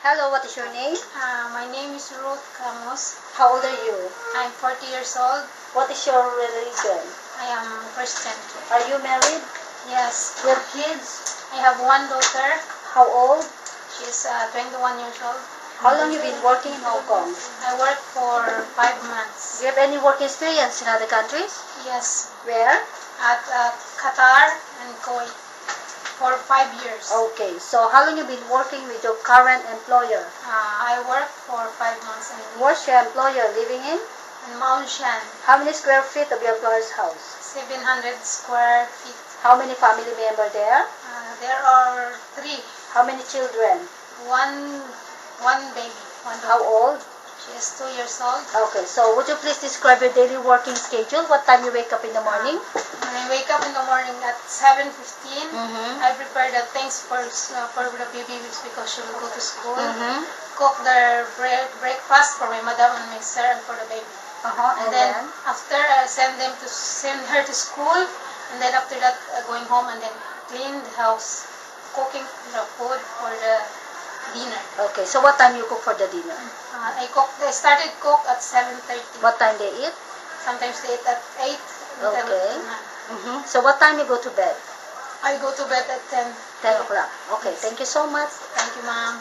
Hello, what is your name? My name is Ruth Camus. How old are you? I'm 40 years old. What is your religion? I am Christian. Are you married? Yes. You have kids? I have one daughter. How old? She's 21 years old. How long you been working in Hong Kong? I worked for 5 months. Do you have any work experience in other countries? Yes. Where? At Qatar and Kuwait for 5 years. Okay, so how long you been working with your current employer? I worked for 5 months What's your employer living in? in Mount Shan. How many square feet of your employer's house? 700 square feet. How many family members there? There are 3. How many children? One baby. One How daughter. old? She is 2 years old. Okay, so would you please describe your daily working schedule? What time you wake up in the morning? When I wake up in the morning at 7:15, I prepare the things for the baby because she will go to school. Cook the breakfast for my madam and my sir and for the baby. And then then? after send her to school, and then after that going home and then clean the house, cooking the food for the dinner. Okay, so what time you cook for the dinner? I started cook at 7:30. What time they eat? Sometimes they eat at 8. Okay. So what time you go to bed? I go to bed at 10. 10 o'clock. Okay, thank you so much. Thank you, ma'am.